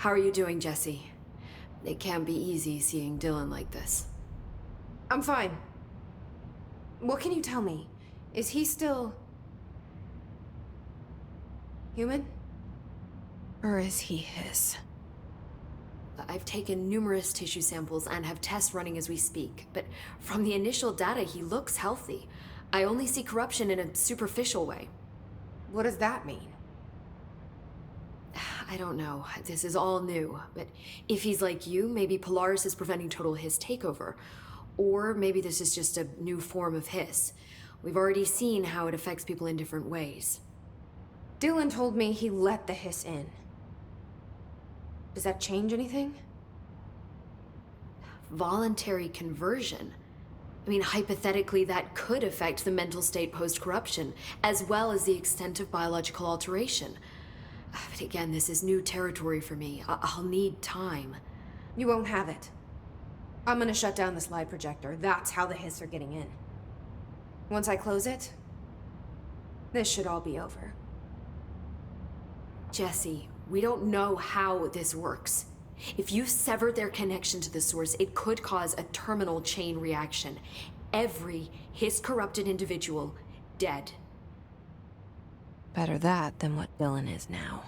How are you doing, Jesse? It can't be easy seeing Dylan like this. I'm fine. What can you tell me? Is he still... human? Or is he his? I've taken numerous tissue samples and have tests running as we speak, but from the initial data, he looks healthy. I only see corruption in a superficial way. What does that mean? I don't know. This is all new, but if he's like you, maybe Polaris is preventing total Hiss takeover. Or maybe this is just a new form of Hiss. We've already seen how it affects people in different ways. Dylan told me he let the hiss in. Does that change anything? Voluntary conversion. I mean, hypothetically, that could affect the mental state post-corruption, as well as the extent of biological alteration. But again, this is new territory for me. I'll need time. You won't have it. I'm gonna shut down the slide projector. That's how the hiss are getting in. Once I close it, this should all be over. Jesse, we don't know how this works. If you severed their connection to the source, it could cause a terminal chain reaction. Every Hiss-corrupted individual dead. Better that than what Dylan is now.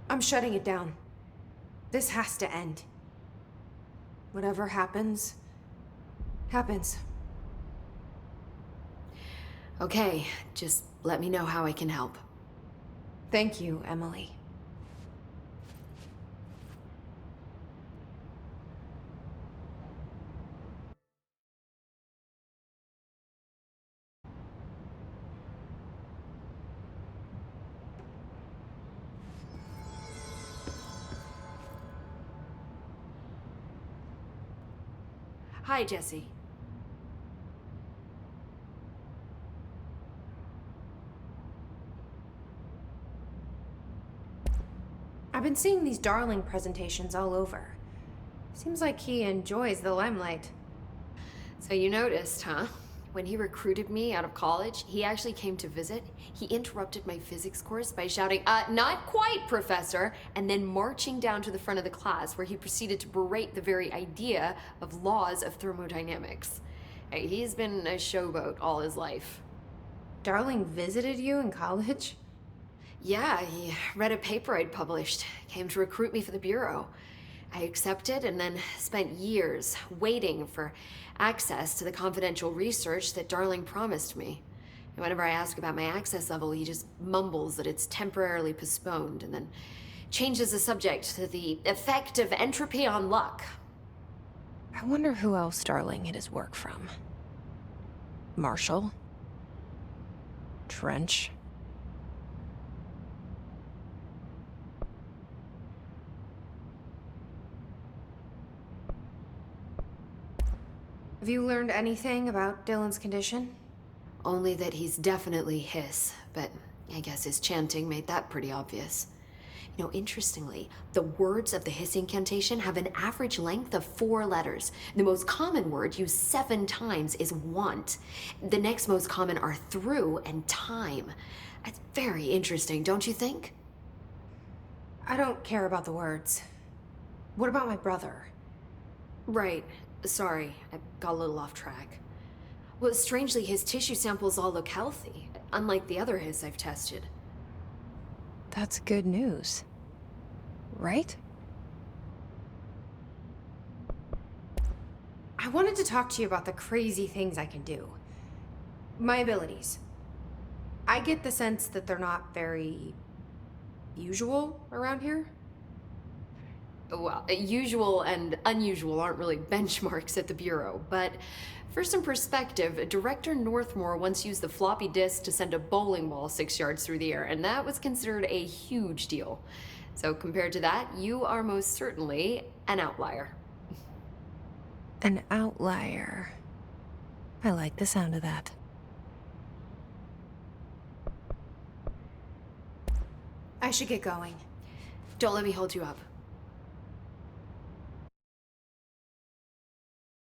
I'm shutting it down. This has to end. Whatever happens, happens. Okay, just let me know how I can help. Thank you, Emily. Hi, Jesse. I've been seeing these Darling presentations all over. Seems like he enjoys the limelight. So you noticed, huh? When he recruited me out of college, he actually came to visit. He interrupted my physics course by shouting, not quite, Professor, and then marching down to the front of the class where he proceeded to berate the very idea of laws of thermodynamics. Hey, he's been a showboat all his life. Darling visited you in college? Yeah, he read a paper I'd published, came to recruit me for the Bureau. I accepted and then spent years waiting for access to the confidential research that Darling promised me. And whenever I ask about my access level, he just mumbles that it's temporarily postponed and then changes the subject to the effect of entropy on luck. I wonder who else Darling hid his work from. Marshall? Trench? Have you learned anything about Dylan's condition? Only that he's definitely Hiss, but I guess his chanting made that pretty obvious. You know, interestingly, the words of the Hiss incantation have an average length of 4 letters. The most common word used 7 times is want. The next most common are through and time. It's very interesting, don't you think? I don't care about the words. What about my brother? Right. Sorry, I got a little off track. Well, strangely, his tissue samples all look healthy, unlike the other Hiss I've tested. That's good news. Right? I wanted to talk to you about the crazy things I can do. My abilities. I get the sense that they're not very usual around here. Well, usual and unusual aren't really benchmarks at the Bureau, but for some perspective, Director Northmore once used the floppy disk to send a bowling ball 6 yards through the air, and that was considered a huge deal. So compared to that, you are most certainly an outlier. An outlier. I like the sound of that. I should get going. Don't let me hold you up.